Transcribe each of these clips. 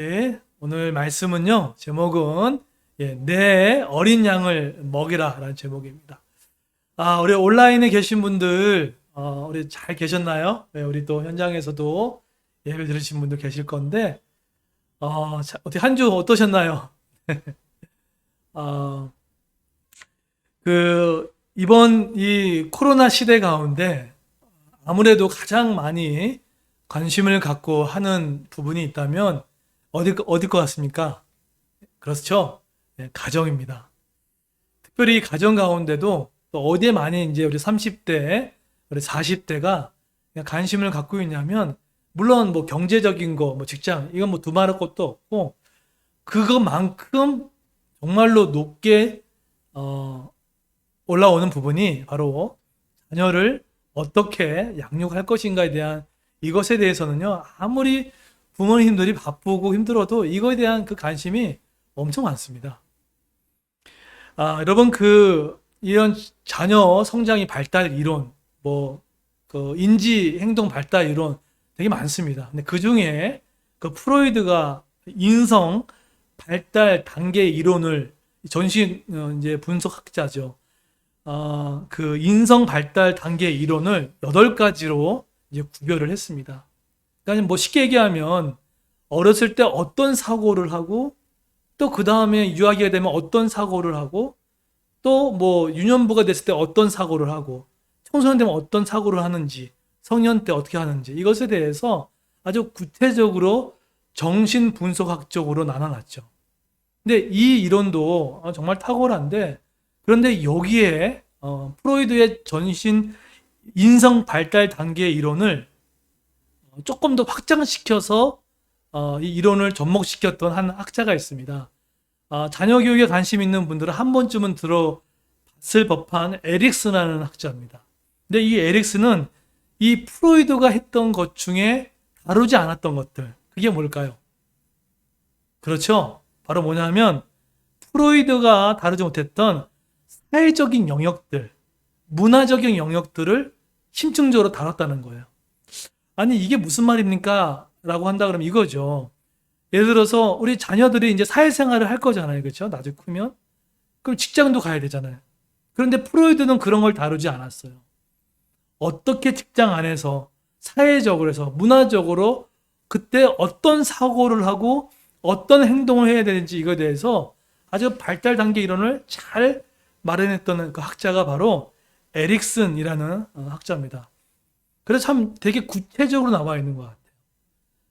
예, 오늘 말씀은요, 제목은 내 어린 양을 먹이라 라는 제목입니다. 우리 온라인에 계신 분들, 우리 잘 계셨나요? 네, 우리 또 현장에서도 예배 들으신 분들 계실 건데, 어떻게 한 주 어떠셨나요? 어, 이번 이 코로나 시대 가운데 아무래도 가장 많이 관심을 갖고 하는 부분이 있다면 어디 것 같습니까? 그렇죠? 네, 가정입니다. 특별히 가정 가운데도 또 어디에 많이 이제 우리 30대, 우리 40대가 관심을 갖고 있냐면, 물론 뭐 경제적인 거, 뭐 직장, 이건 뭐 두말할 것도 없고, 그것만큼 정말로 높게, 어, 올라오는 부분이 바로 자녀를 어떻게 양육할 것인가에 대한 이것에 대해서는요, 아무리 부모님들이 바쁘고 힘들어도 이거에 대한 그 관심이 엄청 많습니다. 여러분, 이런 자녀 성장이 발달 이론, 뭐, 인지 행동 발달 이론 되게 많습니다. 근데 그 중에 그 프로이드가 인성 발달 단계 이론을 전신 이제 분석학자죠. 그 인성 발달 단계 이론을 8가지로 이제 구별을 했습니다. 그러니까 뭐 쉽게 얘기하면 어렸을 때 어떤 사고를 하고 또 그 다음에 유아기가 되면 어떤 사고를 하고 또 뭐 유년부가 됐을 때 어떤 사고를 하고 청소년 되면 어떤 사고를 하는지 성년 때 어떻게 하는지 이것에 대해서 아주 구체적으로 정신분석학적으로 나눠놨죠. 근데 이 이론도 정말 탁월한데, 그런데 여기에 프로이드의 전신 인성 발달 단계 이론을 조금 더 확장시켜서 이 이론을 접목시켰던 한 학자가 있습니다. 자녀 교육에 관심 있는 분들은 한 번쯤은 들어봤을 법한 에릭슨이라는 학자입니다. 근데 이 에릭슨은 이 프로이드가 했던 것 중에 다루지 않았던 것들, 그게 뭘까요? 그렇죠. 바로 뭐냐면 프로이드가 다루지 못했던 사회적인 영역들, 문화적인 영역들을 심층적으로 다뤘다는 거예요. 아니, 이게 무슨 말입니까? 라고 한다 그러면 이거죠. 예를 들어서 우리 자녀들이 이제 사회생활을 할 거잖아요. 그렇죠? 나중에 크면. 그럼 직장도 가야 되잖아요. 그런데 프로이드는 그런 걸 다루지 않았어요. 어떻게 직장 안에서 사회적으로 해서 문화적으로 그때 어떤 사고를 하고 어떤 행동을 해야 되는지 이거에 대해서 아주 발달 단계 이론을 잘 마련했던 그 학자가 바로 에릭슨이라는 학자입니다. 그래서 참 되게 구체적으로 나와 있는 것 같아요.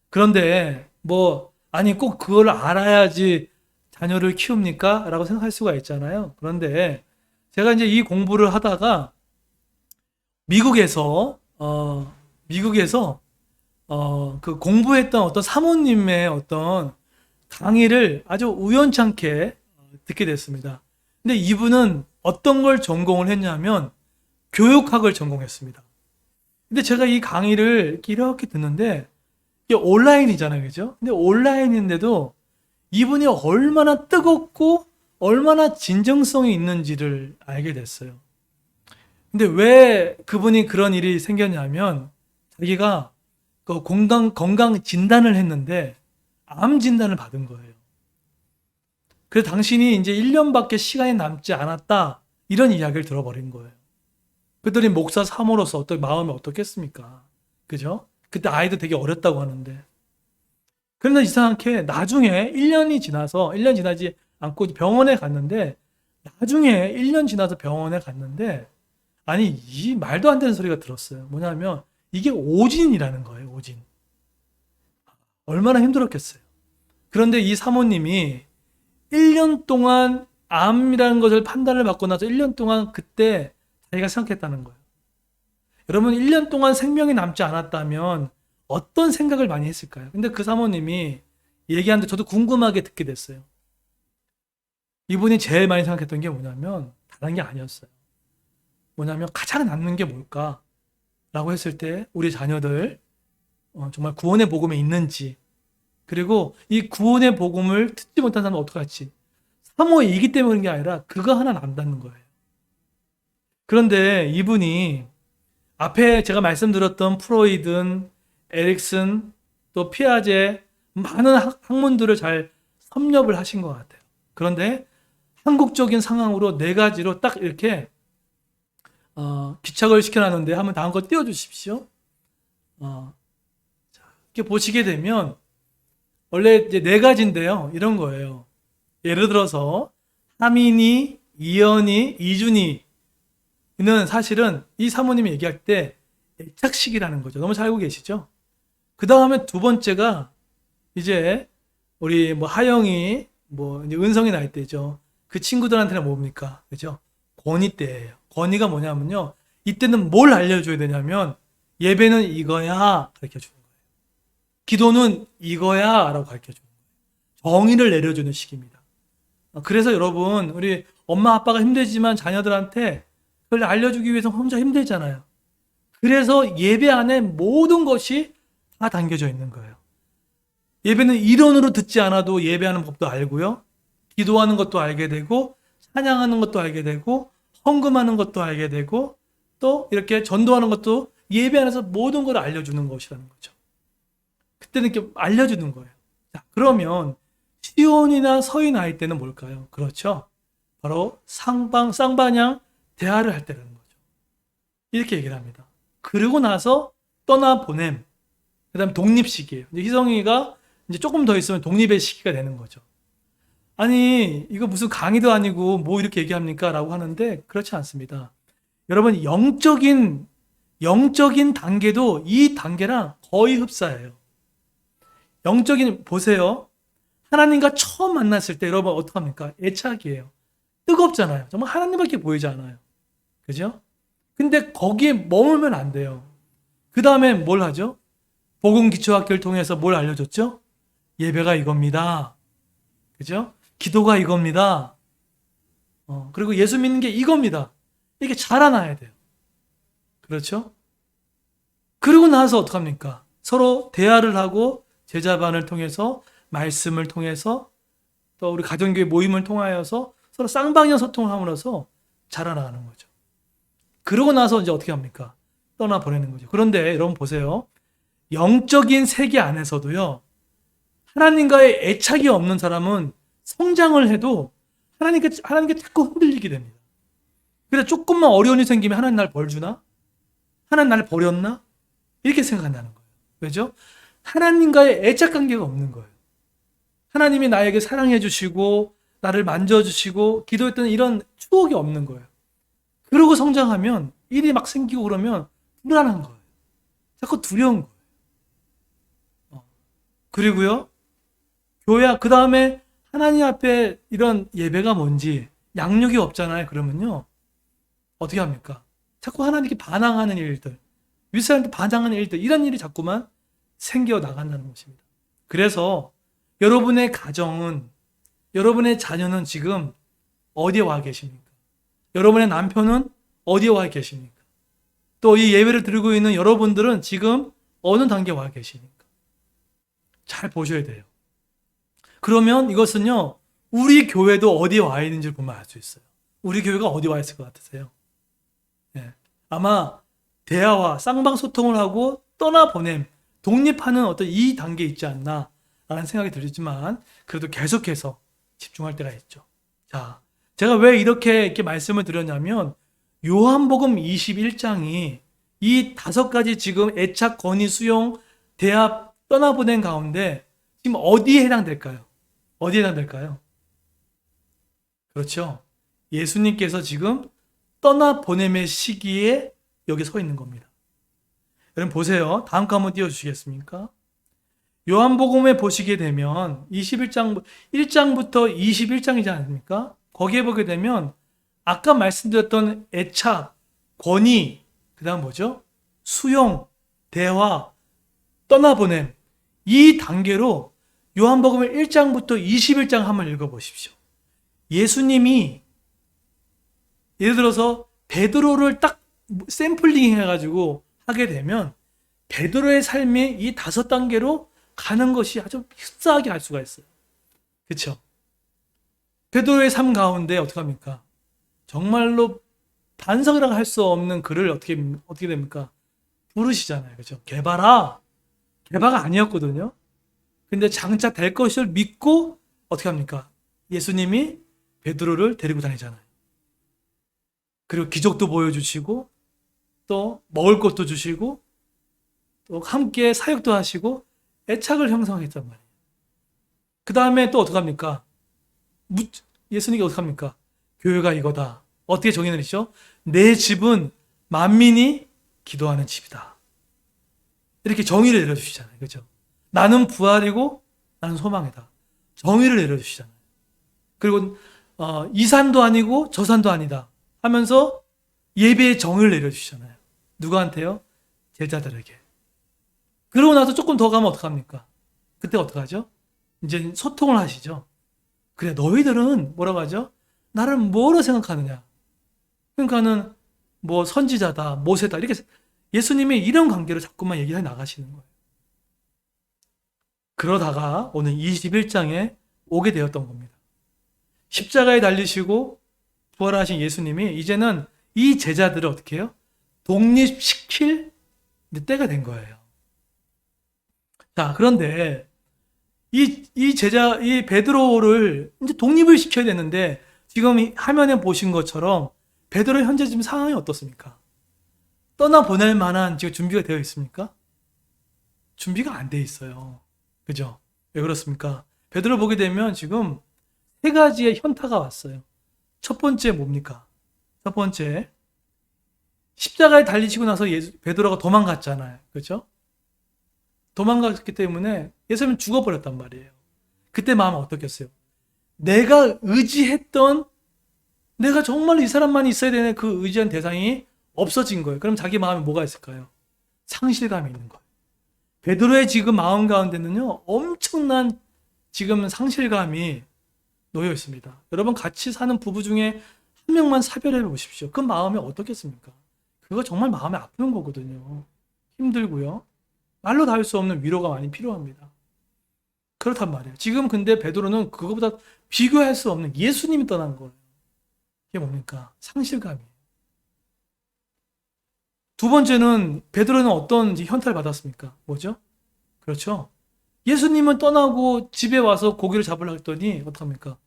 그런데 뭐 아니 꼭 그걸 알아야지 자녀를 키웁니까? 라고 생각할 수가 있잖아요. 그런데 제가 이제 이 공부를 하다가 미국에서 그 공부했던 어떤 사모님의 어떤 강의를 아주 우연찮게 듣게 됐습니다. 근데 이분은 어떤 걸 전공을 했냐면 교육학을 전공했습니다. 근데 제가 이 강의를 이렇게 듣는데 이게 온라인이잖아요. 그죠? 근데 온라인인데도 이분이 얼마나 뜨겁고 얼마나 진정성이 있는지를 알게 됐어요. 근데 왜 그분이 그런 일이 생겼냐면 자기가 그 건강 진단을 했는데 암 진단을 받은 거예요. 그래서 당신이 이제 1년밖에 시간이 남지 않았다. 이런 이야기를 들어버린 거예요. 그들이 목사 사모로서 어떻게 마음이 어떻겠습니까? 그죠? 그때 아이도 되게 어렸다고 하는데. 그런데 이상하게 나중에 1년 지나지 않고 병원에 갔는데, 나중에 1년 지나서 병원에 갔는데, 아니, 이 말도 안 되는 소리가 들었어요. 뭐냐면, 이게 오진이라는 거예요, 오진. 얼마나 힘들었겠어요. 그런데 이 사모님이 1년 동안 암이라는 것을 판단을 받고 나서 1년 동안 그때 자기가 생각했다는 거예요. 여러분, 1년 동안 생명이 남지 않았다면 어떤 생각을 많이 했을까요? 근데 그 사모님이 얘기하는데 저도 궁금하게 듣게 됐어요. 이분이 제일 많이 생각했던 게 뭐냐면 다른 게 아니었어요. 뭐냐면 가장 남는 게 뭘까? 라고 했을 때 우리 자녀들 정말 구원의 복음에 있는지, 그리고 이 구원의 복음을 듣지 못한 사람은 어떡할지, 사모이기 때문에 그런 게 아니라 그거 하나 남다는 거예요. 그런데 이분이 앞에 제가 말씀드렸던 프로이든, 에릭슨, 또 피아제, 많은 학문들을 잘 섭렵을 하신 것 같아요. 그런데 한국적인 상황으로 네 가지로 딱 이렇게 기착을 시켜놨는데 한번 다음 거 띄워주십시오. 이렇게 보시게 되면 원래 이제 네 가지인데요. 이런 거예요. 예를 들어서 하민이, 이연이, 이준이는 사실은 이 사모님이 얘기할 때 애착식이라는 거죠. 너무 잘 알고 계시죠? 그 다음에 두 번째가 이제 우리 뭐 하영이, 뭐 이제 은성이 나이 때죠. 그 친구들한테는 뭡니까? 그죠? 권위 때예요. 권위가 뭐냐면요. 이때는 뭘 알려줘야 되냐면 예배는 이거야 가르쳐 주는 거예요. 기도는 이거야 라고 가르쳐 주는 거예요. 정의를 내려주는 시기입니다. 그래서 여러분 우리 엄마 아빠가 힘들지만 자녀들한테 그걸 알려주기 위해서 혼자 힘들잖아요. 그래서 예배 안에 모든 것이 다 담겨져 있는 거예요. 예배는 이론으로 듣지 않아도 예배하는 법도 알고요. 기도하는 것도 알게 되고 찬양하는 것도 알게 되고 헌금하는 것도 알게 되고 또 이렇게 전도하는 것도 예배 안에서 모든 걸 알려주는 것이라는 거죠. 그때는 이렇게 알려주는 거예요. 자, 그러면 시온이나 서인 아이 때는 뭘까요? 그렇죠. 바로 쌍방향 대화를 할 때라는 거죠. 이렇게 얘기를 합니다. 그러고 나서 떠나보냄. 그 다음 독립 시기예요. 이제 희성이가 이제 조금 더 있으면 독립의 시기가 되는 거죠. 아니, 이거 무슨 강의도 아니고 뭐 이렇게 얘기합니까? 라고 하는데 그렇지 않습니다. 여러분, 영적인 단계도 이 단계랑 거의 흡사해요. 영적인, 보세요. 하나님과 처음 만났을 때 여러분 어떡합니까? 애착이에요. 뜨겁잖아요. 정말 하나님밖에 보이지 않아요. 그죠? 근데 거기에 머물면 안 돼요. 그 다음에 뭘 하죠? 복음 기초학교를 통해서 뭘 알려줬죠? 예배가 이겁니다. 그죠? 기도가 이겁니다. 그리고 예수 믿는 게 이겁니다. 이렇게 자라나야 돼요. 그렇죠? 그러고 나서 어떡합니까? 서로 대화를 하고 제자반을 통해서 말씀을 통해서 또 우리 가정교회 모임을 통하여서 서로 쌍방향 소통을 함으로써 자라나가는 거죠. 그러고 나서 이제 어떻게 합니까? 떠나보내는 거죠. 그런데 여러분 보세요. 영적인 세계 안에서도요. 하나님과의 애착이 없는 사람은 성장을 해도 하나님께 자꾸 흔들리게 됩니다. 그래서 조금만 어려운 일이 생기면 하나님 날 벌 주나? 하나님 나를 버렸나? 이렇게 생각한다는 거예요. 왜죠? 하나님과의 애착 관계가 없는 거예요. 하나님이 나에게 사랑해 주시고 나를 만져주시고 기도했던 이런 추억이 없는 거예요. 그러고 성장하면 일이 막 생기고 그러면 불안한 거예요. 자꾸 두려운 거예요. 그리고요. 그 다음에 하나님 앞에 이런 예배가 뭔지 양육이 없잖아요. 그러면요. 어떻게 합니까? 자꾸 하나님께 반항하는 일들, 윗사람한테 반항하는 일들, 이런 일이 자꾸만 생겨 나간다는 것입니다. 그래서 여러분의 가정은, 여러분의 자녀는 지금 어디에 와 계십니까? 여러분의 남편은 어디에 와 계십니까? 또 이 예배를 드리고 있는 여러분들은 지금 어느 단계에 와 계십니까? 잘 보셔야 돼요. 그러면 이것은요, 우리 교회도 어디에 와 있는지를 보면 알 수 있어요. 우리 교회가 어디 와 있을 것 같으세요? 네. 아마 대화와 쌍방소통을 하고 떠나보냄, 독립하는 어떤 이 단계에 있지 않나 라는 생각이 들지만 그래도 계속해서 집중할 때가 있죠. 자, 제가 왜 이렇게 말씀을 드렸냐면 요한복음 21장이 이 5가지 지금 애착, 권위, 수용, 대합, 떠나보낸 가운데 지금 어디에 해당될까요? 어디에 해당될까요? 그렇죠. 예수님께서 지금 떠나보냄의 시기에 여기 서 있는 겁니다. 여러분 보세요. 다음 거 한번 띄워주시겠습니까? 요한복음에 보시게 되면 1장부터 21장이지 않습니까? 거기에 보게 되면 아까 말씀드렸던 애착, 권위, 그 다음 뭐죠? 수용, 대화, 떠나보냄, 이 단계로 요한복음 1장부터 21장 한번 읽어보십시오. 예수님이 예를 들어서 베드로를 딱 샘플링 해가지고 하게 되면 베드로의 삶이 이 5단계로 가는 것이 아주 흡사하게 할 수가 있어요. 그렇죠? 베드로의 삶 가운데 어떡합니까? 정말로 반성이라고 할 수 없는 글을 어떻게 됩니까? 부르시잖아요. 그렇죠? 개바가 아니었거든요. 근데 장차 될 것을 믿고 어떻게 합니까? 예수님이 베드로를 데리고 다니잖아요. 그리고 기적도 보여주시고 또 먹을 것도 주시고 또 함께 사역도 하시고 애착을 형성했단 말이에요. 그 다음에 또 어떡합니까? 예수님이 어떡합니까? 교회가 이거다. 어떻게 정의 내리죠? 내 집은 만민이 기도하는 집이다. 이렇게 정의를 내려주시잖아요. 그죠? 나는 부활이고 나는 소망이다. 정의를 내려주시잖아요. 그리고 이 산도 아니고 저 산도 아니다 하면서 예배의 정의를 내려주시잖아요. 누구한테요? 제자들에게. 그러고 나서 조금 더 가면 어떡합니까? 그때 어떡하죠? 이제 소통을 하시죠. 그래, 너희들은 뭐라고 하죠? 나를 뭐로 생각하느냐? 그러니까는 뭐 선지자다, 모세다 이렇게 예수님이 이런 관계로 자꾸만 얘기해 나가시는 거예요. 그러다가 오늘 21장에 오게 되었던 겁니다. 십자가에 달리시고 부활하신 예수님이 이제는 이 제자들을 어떻게 해요? 독립시킬 때가 된 거예요. 자, 그런데 이 베드로를 이제 독립을 시켜야 되는데 지금 화면에 보신 것처럼 베드로 현재 지금 상황이 어떻습니까? 떠나 보낼 만한 지금 준비가 되어 있습니까? 준비가 안 돼 있어요. 그죠? 왜 그렇습니까? 베드로 보게 되면 지금 세 가지의 현타가 왔어요. 첫 번째 뭡니까? 첫 번째, 십자가에 달리시고 나서 베드로가 도망갔잖아요. 그죠? 도망갔기 때문에 예수님은 죽어버렸단 말이에요. 그때 마음은 어떻겠어요? 내가 의지했던, 내가 정말 이 사람만이 있어야 되는 그 의지한 대상이 없어진 거예요. 그럼 자기 마음에 뭐가 있을까요? 상실감이 있는 거예요. 베드로의 지금 마음 가운데는요, 엄청난 지금 상실감이 놓여 있습니다. 여러분 같이 사는 부부 중에 한 명만 사별해 보십시오. 그 마음이 어떻겠습니까? 그거 정말 마음이 아픈 거거든요. 힘들고요. 말로 다 할 수 없는 위로가 많이 필요합니다. 그렇단 말이에요. 지금 근데 베드로는 그거보다 비교할 수 없는 예수님이 떠난 거예요. 이게 뭡니까? 상실감이에요. 두 번째는 베드로는 어떤 현타를 받았습니까? 뭐죠? 그렇죠. 예수님은 떠나고 집에 와서 고기를 잡으려고 했더니 어떡합니까?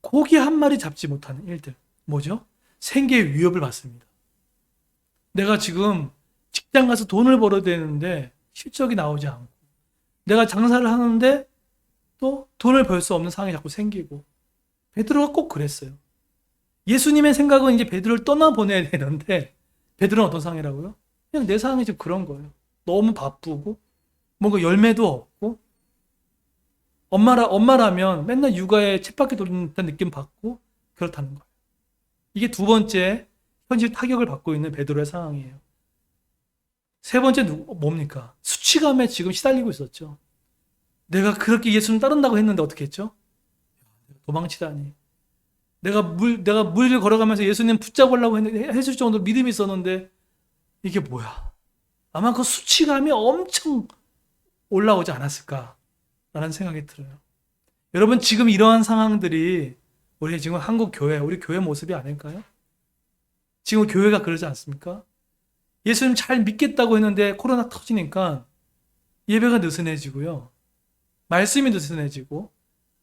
고기 한 마리 잡지 못하는 일들. 뭐죠? 생계의 위협을 받습니다. 내가 지금 직장 가서 돈을 벌어야 되는데 실적이 나오지 않고 내가 장사를 하는데 또 돈을 벌 수 없는 상황이 자꾸 생기고 베드로가 꼭 그랬어요. 예수님의 생각은 이제 베드로를 떠나보내야 되는데 베드로는 어떤 상황이라고요? 그냥 내 상황이 지금 그런 거예요. 너무 바쁘고 뭔가 열매도 없고 엄마라면 맨날 육아에 쳇바퀴 돌리는 느낌 받고 그렇다는 거예요. 이게 두 번째 현실 타격을 받고 있는 베드로의 상황이에요. 세 번째 뭡니까? 수치감에 지금 시달리고 있었죠. 내가 그렇게 예수님 따른다고 했는데 어떻게 했죠? 도망치다니. 내가 물을 걸어가면서 예수님 붙잡으려고 했을 정도로 믿음이 있었는데 이게 뭐야? 아마 그 수치감이 엄청 올라오지 않았을까라는 생각이 들어요. 여러분 지금 이러한 상황들이 우리 지금 한국 교회, 우리 교회 모습이 아닐까요? 지금 교회가 그러지 않습니까? 예수님 잘 믿겠다고 했는데 코로나 터지니까 예배가 느슨해지고요. 말씀이 느슨해지고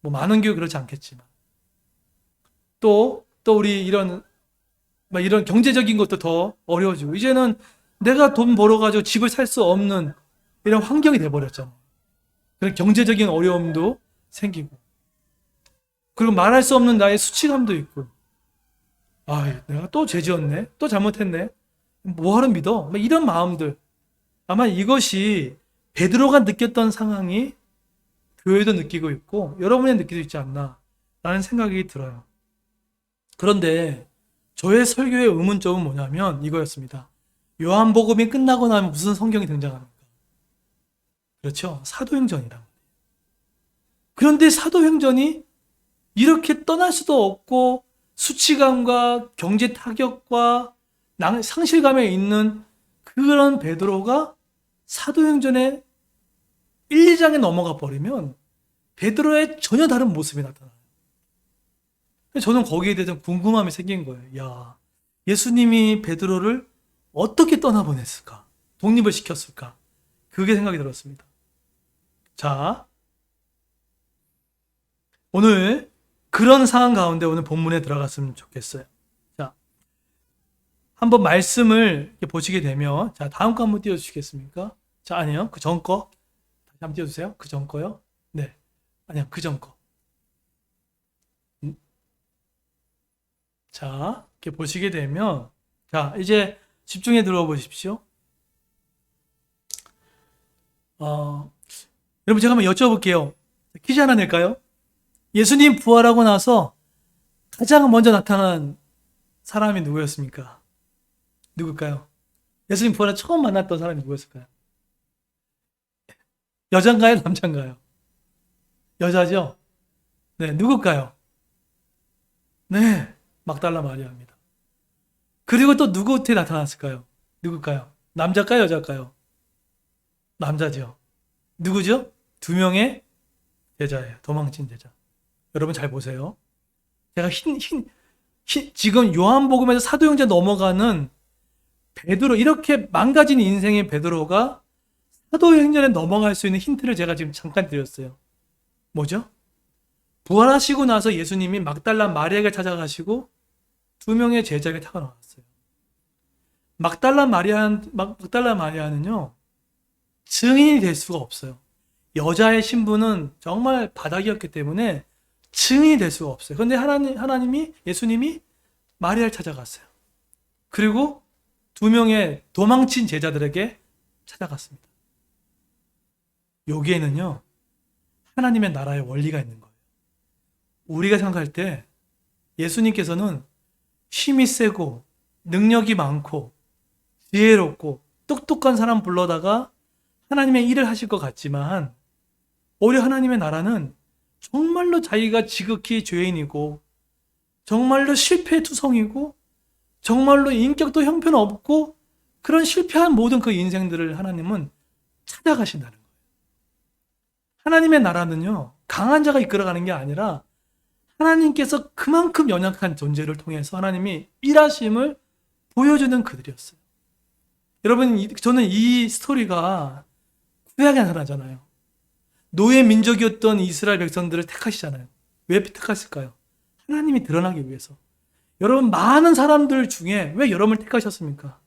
뭐 많은 교회 그렇지 않겠지만 또 우리 이런 경제적인 것도 더 어려워지고 이제는 내가 돈 벌어가지고 집을 살 수 없는 이런 환경이 돼버렸잖아요. 그런 경제적인 어려움도 생기고 그리고 말할 수 없는 나의 수치감도 있고 내가 또 죄 지었네? 또 잘못했네? 뭐하러 믿어? 이런 마음들 아마 이것이 베드로가 느꼈던 상황이 교회도 느끼고 있고 여러분이 느끼고 있지 않나 라는 생각이 들어요. 그런데 저의 설교의 의문점은 뭐냐면 이거였습니다. 요한복음이 끝나고 나면 무슨 성경이 등장합니까? 그렇죠. 사도행전이란 말이에요. 그런데 사도행전이 이렇게 떠날 수도 없고 수치감과 경제 타격과 상실감에 있는 그런 베드로가 사도행전의 1, 2장에 넘어가 버리면 베드로의 전혀 다른 모습이 나타나요. 저는 거기에 대해서 궁금함이 생긴 거예요. 야, 예수님이 베드로를 어떻게 떠나보냈을까? 독립을 시켰을까? 그게 생각이 들었습니다. 자, 오늘 그런 상황 가운데 오늘 본문에 들어갔으면 좋겠어요. 자, 한번 말씀을 이렇게 보시게 되면, 자, 다음 거 한번 띄워주시겠습니까? 자, 아니요. 그 전 거. 다시 한번 띄워주세요. 그 전 거요. 네. 아니요. 그 전 거. 자, 이렇게 보시게 되면, 자, 이제 집중해 들어보십시오. 여러분, 제가 한번 여쭤볼게요. 퀴즈 하나 낼까요? 예수님 부활하고 나서 가장 먼저 나타난 사람이 누구였습니까? 누굴까요? 예수님 부활을 처음 만났던 사람이 누구였을까요? 여잔가요? 남잔가요? 여자죠? 네, 누굴까요? 네, 막달라 마리아입니다. 그리고 또 누구한테 나타났을까요? 누굴까요? 남자일까요? 여자일까요? 남자죠. 누구죠? 두 명의 제자예요. 도망친 제자. 여러분 잘 보세요. 제가 지금 요한복음에서 사도행전 넘어가는 베드로, 이렇게 망가진 인생의 베드로가 사도행전에 넘어갈 수 있는 힌트를 제가 지금 잠깐 드렸어요. 뭐죠? 부활하시고 나서 예수님이 막달라 마리아에게 찾아가시고 두 명의 제자에게 타고 나왔어요. 막달라 마리아는요, 증인이 될 수가 없어요. 여자의 신분은 정말 바닥이었기 때문에 증인이 될 수가 없어요. 그런데 예수님이 마리아를 찾아갔어요. 그리고 두 명의 도망친 제자들에게 찾아갔습니다. 여기에는요, 하나님의 나라의 원리가 있는 거예요. 우리가 생각할 때 예수님께서는 힘이 세고 능력이 많고 지혜롭고 똑똑한 사람 불러다가 하나님의 일을 하실 것 같지만, 오히려 하나님의 나라는 정말로 자기가 지극히 죄인이고 정말로 실패투성이고 정말로 인격도 형편없고 그런 실패한 모든 그 인생들을 하나님은 찾아가신다는 거예요. 하나님의 나라는요, 강한 자가 이끌어가는 게 아니라 하나님께서 그만큼 연약한 존재를 통해서 하나님이 일하심을 보여주는 그들이었어요. 여러분, 저는 이 스토리가 구약에 나타나잖아요. 노예 민족이었던 이스라엘 백성들을 택하시잖아요. 왜 택하실까요? 하나님이 드러나기 위해서. 여러분, 많은 사람들 중에 왜 여러분을 택하셨습니까?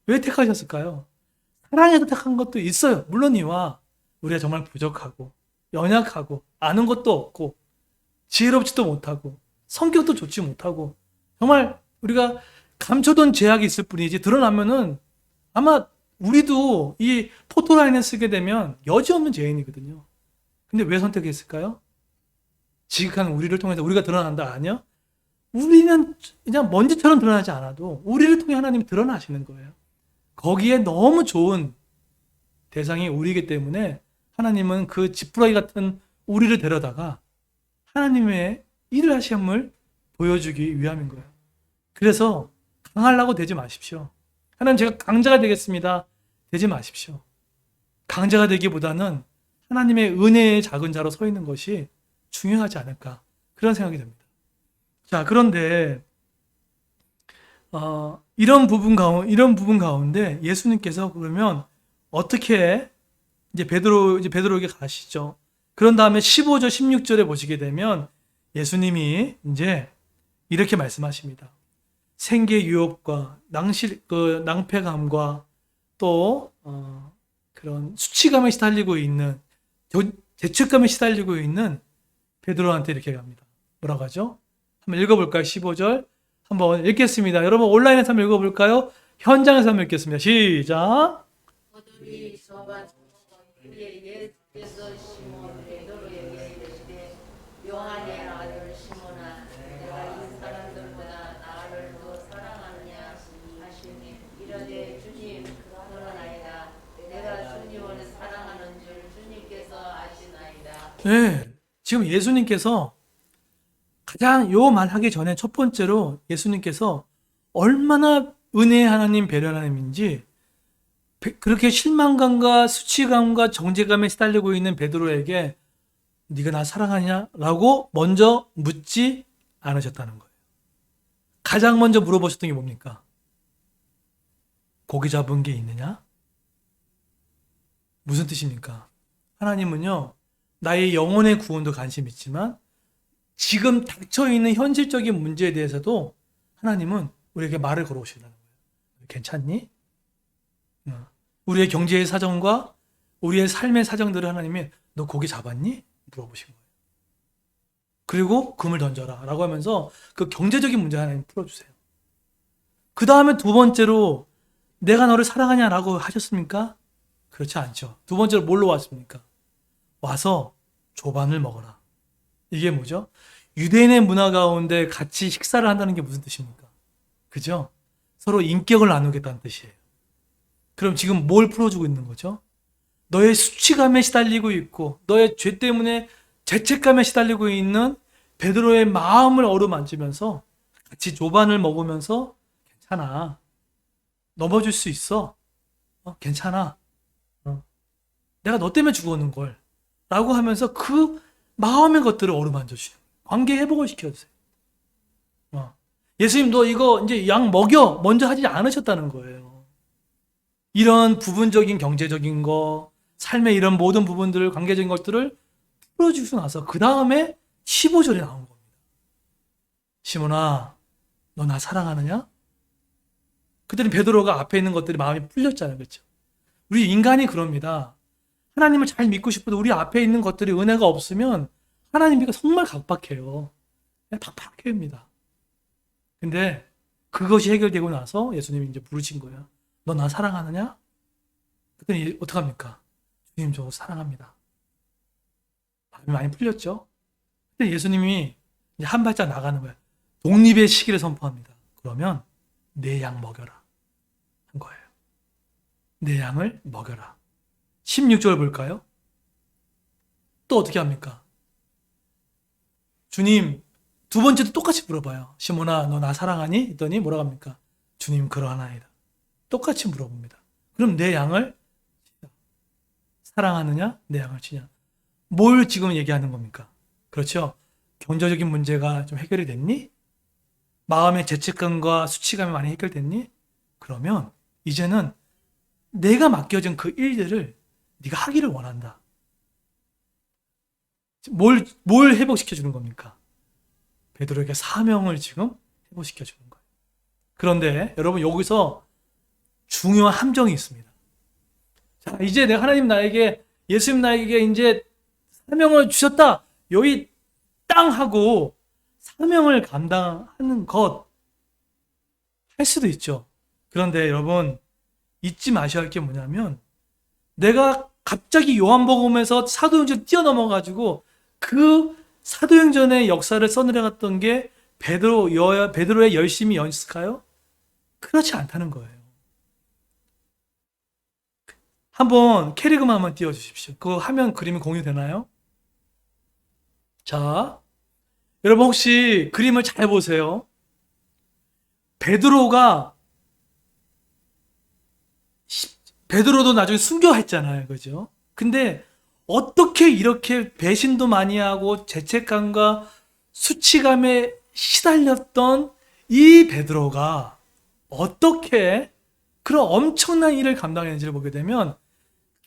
왜 택하셨을까요? 사랑해서 택한 것도 있어요. 물론이와 우리가 정말 부족하고 연약하고 아는 것도 없고 지혜롭지도 못하고 성격도 좋지 못하고 정말 우리가 감춰둔 죄악이 있을 뿐이지, 드러나면은 아마 우리도 이 포토라인을 쓰게 되면 여지없는 죄인이거든요. 근데 왜 선택했을까요? 지극한 우리를 통해서 우리가 드러난다? 아니요. 우리는 그냥 먼지처럼 드러나지 않아도 우리를 통해 하나님이 드러나시는 거예요. 거기에 너무 좋은 대상이 우리이기 때문에 하나님은 그 지푸라기 같은 우리를 데려다가 하나님의 일을 하심을 보여주기 위함인 거예요. 그래서 강하려고 되지 마십시오. 하나님, 제가 강자가 되겠습니다. 되지 마십시오. 강자가 되기보다는 하나님의 은혜의 작은 자로 서 있는 것이 중요하지 않을까, 그런 생각이 듭니다. 자, 그런데 이런 부분 가운데 예수님께서 그러면 어떻게 이제 베드로에게 가시죠. 그런 다음에 15절 16절에 보시게 되면 예수님이 이제 이렇게 말씀하십니다. 생계 유혹과 낭패감과 또 그런 수치감에 시달리고 있는, 죄책감에 시달리고 있는 베드로한테 이렇게 갑니다. 뭐라고 하죠? 한번 읽어볼까요? 15절 한번 읽겠습니다. 여러분 온라인에서 한번 읽어볼까요? 현장에서 한번 읽겠습니다. 시작. 그들이 저가 예수께서 시몬 베드로에게 이르시되 요한의 아들 시몬아, 내가 이 사람들보다 나를 더 사랑하느냐 하시니 이르되 주님 그러나이다. 내가 주님을 사랑하는 줄 주님께서 아시나이다. 네, 지금 예수님께서 가장 요 말하기 전에 첫 번째로 예수님께서 얼마나 은혜의 하나님, 배려 하나님인지 그렇게 실망감과 수치감과 정죄감에 시달리고 있는 베드로에게 네가 나 사랑하냐? 라고 먼저 묻지 않으셨다는 거예요. 가장 먼저 물어보셨던 게 뭡니까? 고기 잡은 게 있느냐? 무슨 뜻입니까? 하나님은요, 나의 영혼의 구원도 관심 있지만 지금 닥쳐 있는 현실적인 문제에 대해서도 하나님은 우리에게 말을 걸어오신다는 거예요. 괜찮니? 우리의 경제의 사정과 우리의 삶의 사정들을 하나님이 너 고기 잡았니? 물어보신 거예요. 그리고 금을 던져라 라고 하면서 그 경제적인 문제 하나님 풀어주세요. 그 다음에 두 번째로 내가 너를 사랑하냐라고 하셨습니까? 그렇지 않죠. 두 번째로 뭘로 왔습니까? 와서 조반을 먹어라. 이게 뭐죠? 유대인의 문화 가운데 같이 식사를 한다는 게 무슨 뜻입니까? 그죠? 서로 인격을 나누겠다는 뜻이에요. 그럼 지금 뭘 풀어주고 있는 거죠? 너의 수치감에 시달리고 있고 너의 죄 때문에 죄책감에 시달리고 있는 베드로의 마음을 어루만지면서 같이 조반을 먹으면서 괜찮아. 넘어질 수 있어. 괜찮아. 내가 너 때문에 죽었는 걸. 라고 하면서 그 마음의 것들을 어루만져 주세요. 관계 회복을 시켜주세요. 예수님 너 이거 이제 양 먹여 먼저 하지 않으셨다는 거예요. 이런 부분적인 경제적인 거, 삶의 이런 모든 부분들을 관계적인 것들을 풀어주시고 나서 그 다음에 15절에 나온 겁니다. 시몬아, 너 나 사랑하느냐? 그때는 베드로가 앞에 있는 것들이 마음이 풀렸잖아요. 그렇죠? 우리 인간이 그럽니다. 하나님을 잘 믿고 싶어도 우리 앞에 있는 것들이 은혜가 없으면 하나님 믿기가 정말 각박해요. 그냥 팍팍해입니다. 근데 그것이 해결되고 나서 예수님이 이제 부르신 거예요. 너 나 사랑하느냐? 그랬더니 어떡합니까? 주님 저 사랑합니다. 마음이 많이 풀렸죠? 근데 예수님이 이제 한 발짝 나가는 거예요. 독립의 시기를 선포합니다. 그러면 내 양 먹여라. 한 거예요. 내 양을 먹여라. 16절 볼까요? 또 어떻게 합니까? 주님 두 번째도 똑같이 물어봐요. 시몬아 너 나 사랑하니? 했더니 뭐라고 합니까? 주님 그러하나이다. 똑같이 물어봅니다. 그럼 내 양을 사랑하느냐? 내 양을 치냐? 뭘 지금 얘기하는 겁니까? 그렇죠? 경제적인 문제가 좀 해결이 됐니? 마음의 죄책감과 수치감이 많이 해결됐니? 그러면 이제는 내가 맡겨진 그 일들을 네가 하기를 원한다. 뭘 회복시켜 주는 겁니까? 베드로에게 사명을 지금 회복시켜 주는 거예요. 그런데 여러분 여기서 중요한 함정이 있습니다. 자, 이제 내가 하나님 나에게 예수님 나에게 이제 사명을 주셨다. 여기 땅 하고 사명을 감당하는 것 할 수도 있죠. 그런데 여러분 잊지 마셔야 할 게 뭐냐면 내가 갑자기 요한복음에서 사도행전 뛰어넘어가지고 그 사도행전의 역사를 써내려갔던 게 베드로의 열심이 였을까요? 그렇지 않다는 거예요. 한번 캐리그마 한번 띄워주십시오. 그거 화면 그림이 공유되나요? 자, 여러분 혹시 그림을 잘 보세요. 베드로도 나중에 순교했잖아요. 그죠? 근데 어떻게 이렇게 배신도 많이 하고 죄책감과 수치감에 시달렸던 이 베드로가 어떻게 그런 엄청난 일을 감당했는지를 보게 되면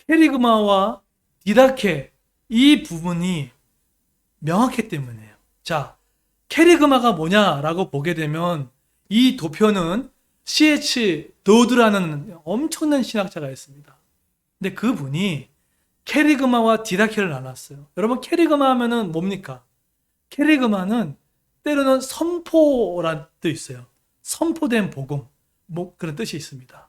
캐리그마와 디다케 이 부분이 명확했기 때문이에요. 자, 캐리그마가 뭐냐라고 보게 되면 이 도표는 C.H. 도드라는 엄청난 신학자가 있습니다. 근데 그분이 캐리그마와 디다케를 나눴어요. 여러분 캐리그마 하면은 뭡니까? 캐리그마는 때로는 선포란 뜻이 있어요. 선포된 복음, 뭐 그런 뜻이 있습니다.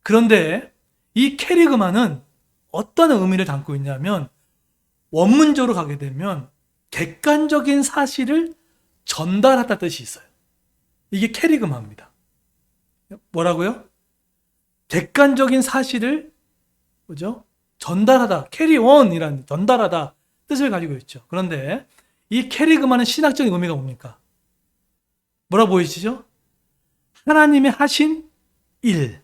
그런데 이 캐리그마는 어떤 의미를 담고 있냐면 원문적으로 가게 되면 객관적인 사실을 전달하다 뜻이 있어요. 이게 캐리그마입니다. 뭐라고요? 객관적인 사실을 뭐죠? 전달하다, 캐리원이라는 전달하다 뜻을 가지고 있죠. 그런데 이 캐리그마는 신학적인 의미가 뭡니까? 뭐라 보이시죠? 하나님의 하신 일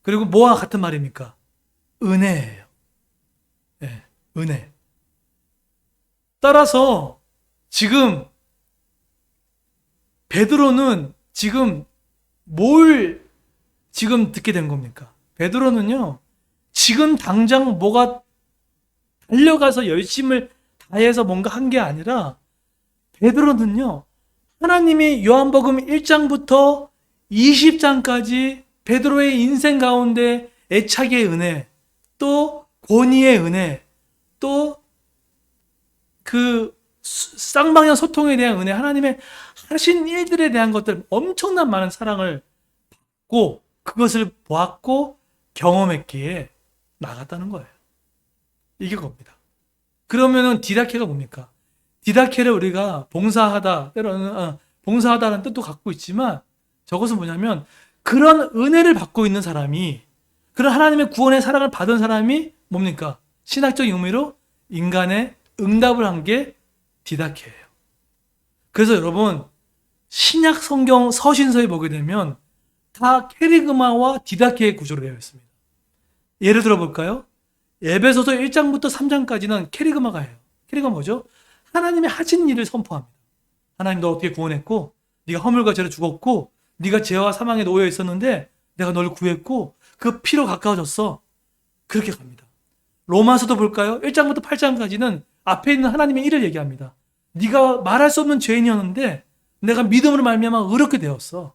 그리고 뭐와 같은 말입니까? 은혜예요. 네, 은혜. 따라서 지금 베드로는 지금 뭘 지금 듣게 된 겁니까? 베드로는요 지금 당장 뭐가 달려가서 열심을 다해서 뭔가 한 게 아니라 베드로는요, 하나님이 요한복음 1장부터 20장까지 베드로의 인생 가운데 애착의 은혜, 또 권위의 은혜, 또 그 쌍방향 소통에 대한 은혜, 하나님의 하신 일들에 대한 것들, 엄청난 많은 사랑을 받고 그것을 보았고 경험했기에 나갔다는 거예요. 이게 겁니다. 그러면은 디다케가 뭡니까? 디다케를 우리가 봉사하다, 때로는 봉사하다는 뜻도 갖고 있지만 저것은 뭐냐면 그런 은혜를 받고 있는 사람이, 그런 하나님의 구원의 사랑을 받은 사람이 뭡니까? 신학적 의미로 인간의 응답을 한 게 디다케예요. 그래서 여러분, 신약 성경 서신서에 보게 되면 다 케리그마와 디다케의 구조로 되어 있습니다. 예를 들어 볼까요? 에베소서 1장부터 3장까지는 케리그마가 해요. 케리그마 뭐죠? 하나님의 하신 일을 선포합니다. 하나님 너 어떻게 구원했고, 네가 허물과 죄로 죽었고, 네가 죄와 사망에 놓여 있었는데 내가 너를 구했고 그 피로 가까워졌어. 그렇게 갑니다. 로마서도 볼까요? 1장부터 8장까지는 앞에 있는 하나님의 일을 얘기합니다. 네가 말할 수 없는 죄인이었는데 내가 믿음으로 말미암아 의롭게 되었어.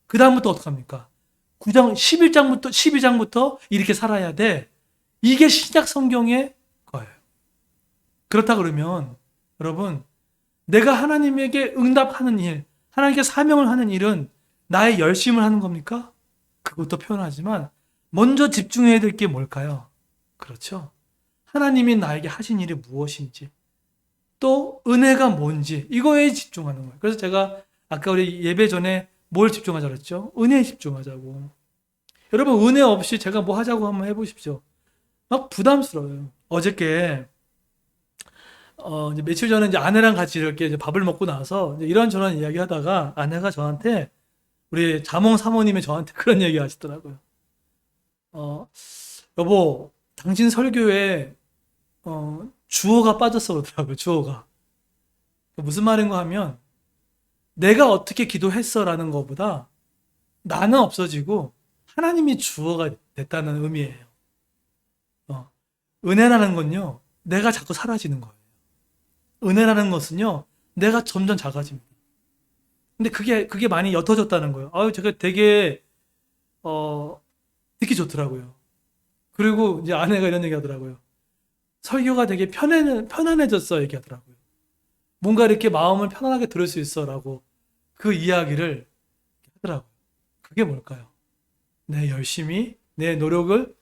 그 다음부터 어떡합니까? 9장 11장부터 12장부터 이렇게 살아야 돼. 이게 신약 성경의 거예요. 그렇다 그러면 여러분, 내가 하나님에게 응답하는 일, 하나님께 사명을 하는 일은 나의 열심을 하는 겁니까? 그것도 표현하지만 먼저 집중해야 될 게 뭘까요? 그렇죠. 하나님이 나에게 하신 일이 무엇인지, 또 은혜가 뭔지, 이거에 집중하는 거예요. 그래서 제가 아까 우리 예배 전에 뭘 집중하자 그랬죠? 은혜에 집중하자고. 여러분, 은혜 없이 제가 뭐 하자고 한번 해보십시오. 막 부담스러워요. 어저께 이제 며칠 전에 이제 아내랑 같이 이렇게 이제 밥을 먹고 나서 이제 이런저런 이야기 하다가 아내가 저한테, 우리 자몽 사모님이 저한테 그런 얘기 하시더라고요. 여보, 당신 설교에 주어가 빠졌어 그러더라고요. 주어가. 무슨 말인가 하면 내가 어떻게 기도했어라는 것보다 나는 없어지고 하나님이 주어가 됐다는 의미예요. 은혜라는 건요, 내가 자꾸 사라지는 거예요. 은혜라는 것은요, 내가 점점 작아집니다. 근데 그게 많이 옅어졌다는 거예요. 제가 되게 듣기 좋더라고요. 그리고 이제 아내가 이런 얘기 하더라고요. 설교가 되게 편안해졌어 얘기하더라고요. 뭔가 이렇게 마음을 편안하게 들을 수 있어라고 그 이야기를 하더라고요. 그게 뭘까요? 내 열심히, 내 노력을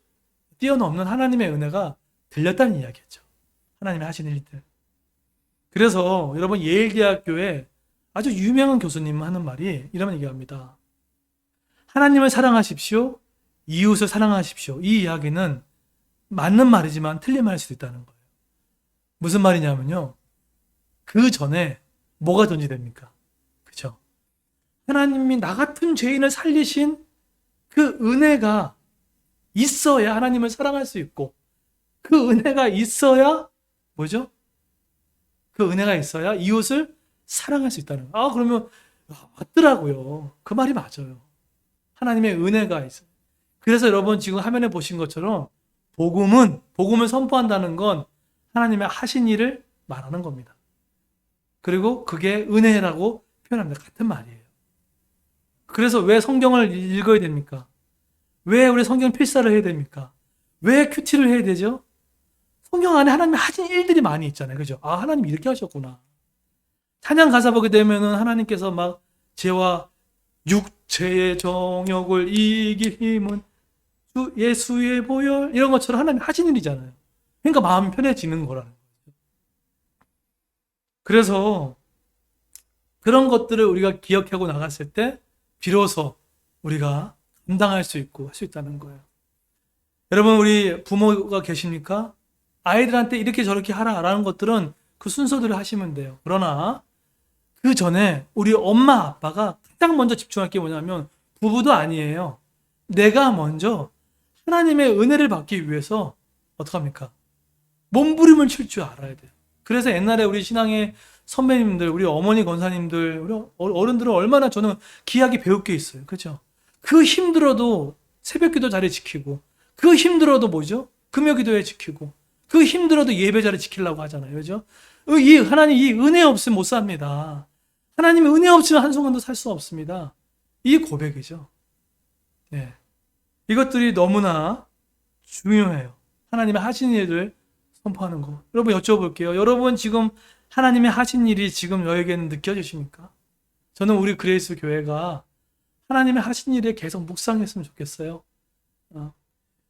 뛰어넘는 하나님의 은혜가 들렸다는 이야기였죠. 하나님이 하신 일들. 그래서 여러분, 예일대학교에 아주 유명한 교수님 하는 말이 이런 얘기합니다. 하나님을 사랑하십시오. 이웃을 사랑하십시오. 이 이야기는 맞는 말이지만 틀린 말일 수도 있다는 거예요. 무슨 말이냐면요, 그 전에 뭐가 전제됩니까? 그죠? 하나님이 나 같은 죄인을 살리신 그 은혜가 있어야 하나님을 사랑할 수 있고, 그 은혜가 있어야 뭐죠? 그 은혜가 있어야 이웃을 사랑할 수 있다는 거예요. 그러면 맞더라고요. 그 말이 맞아요. 하나님의 은혜가 있어요. 그래서 여러분, 지금 화면에 보신 것처럼 복음을 선포한다는 건 하나님의 하신 일을 말하는 겁니다. 그리고 그게 은혜라고 표현합니다. 같은 말이에요. 그래서 왜 성경을 읽어야 됩니까? 왜 우리 성경 필사를 해야 됩니까? 왜 큐티를 해야 되죠? 성경 안에 하나님이 하신 일들이 많이 있잖아요. 그죠? 하나님 이렇게 하셨구나. 찬양 가사 보게 되면은 하나님께서 막 죄와 육체의 정욕을 이길 힘은 예수의 보혈, 이런 것처럼 하나님 하신 일이잖아요. 그러니까 마음이 편해지는 거라는 거죠. 그래서 그런 것들을 우리가 기억하고 나갔을 때 비로소 우리가 감당할 수 있고 할 수 있다는 거예요. 여러분, 우리 부모가 계십니까? 아이들한테 이렇게 저렇게 하라라는 것들은 그 순서대로 하시면 돼요. 그러나 그 전에 우리 엄마 아빠가 가장 먼저 집중할 게 뭐냐면 부부도 아니에요. 내가 먼저 하나님의 은혜를 받기 위해서 어떡합니까? 몸부림을 칠 줄 알아야 돼요. 그래서 옛날에 우리 신앙의 선배님들, 우리 어머니 권사님들, 우리 어른들은 얼마나 저는 귀하게 배울 게 있어요. 그렇죠? 그 힘들어도 새벽기도 자리 지키고, 그 힘들어도 뭐죠? 금요기도회 지키고, 그 힘들어도 예배 자리 지키려고 하잖아요. 그죠? 이 하나님 이 은혜 없으면 못 삽니다. 하나님의 은혜 없으면 한순간도 살 수 없습니다. 이 고백이죠. 네. 이것들이 너무나 중요해요. 하나님의 하신 일을 선포하는 거. 여러분 여쭤볼게요. 여러분 지금 하나님의 하신 일이 지금 너에게는 느껴지십니까? 저는 우리 그레이스 교회가 하나님의 하신 일에 계속 묵상했으면 좋겠어요.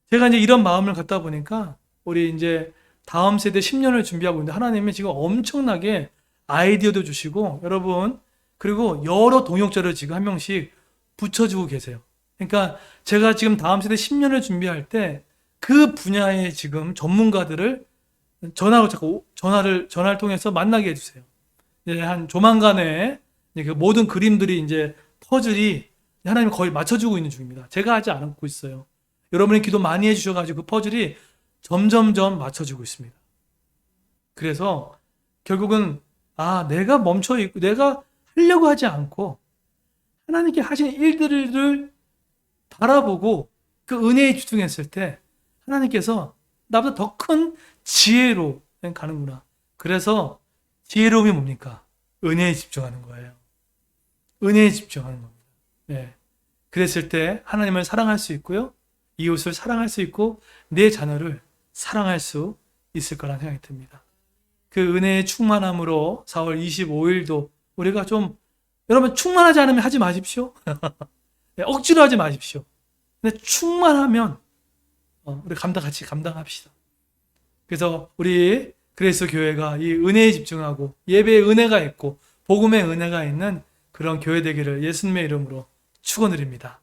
제가 이제 이런 마음을 갖다 보니까 우리 이제 다음 세대 10년을 준비하고 있는데 하나님이 지금 엄청나게 아이디어도 주시고 여러분 그리고 여러 동역자를 지금 한 명씩 붙여주고 계세요. 그러니까 제가 지금 다음 세대 10년을 준비할 때 그 분야의 지금 전문가들을 전화를 통해서 만나게 해주세요. 이제 한 조만간에 그 모든 그림들이 이제 퍼즐이 하나님이 거의 맞춰주고 있는 중입니다. 제가 하지 않고 있어요. 여러분이 기도 많이 해주셔가지고 그 퍼즐이 점점점 맞춰지고 있습니다. 그래서 결국은 내가 멈춰있고 내가 하려고 하지 않고 하나님께 하신 일들을 바라보고 그 은혜에 집중했을 때 하나님께서 나보다 더 큰 지혜로 가는구나. 그래서 지혜로움이 뭡니까? 은혜에 집중하는 거예요. 은혜에 집중하는 겁니다. 네. 그랬을 때 하나님을 사랑할 수 있고요. 이웃을 사랑할 수 있고 내 자녀를 사랑할 수 있을 거라는 생각이 듭니다. 그 은혜의 충만함으로 4월 25일도 우리가 좀 여러분 충만하지 않으면 하지 마십시오. 네, 억지로 하지 마십시오. 근데 충만하면 우리 같이 감당합시다. 그래서 우리 그리스도 교회가 이 은혜에 집중하고 예배의 은혜가 있고 복음의 은혜가 있는 그런 교회 되기를 예수님의 이름으로 축원드립니다.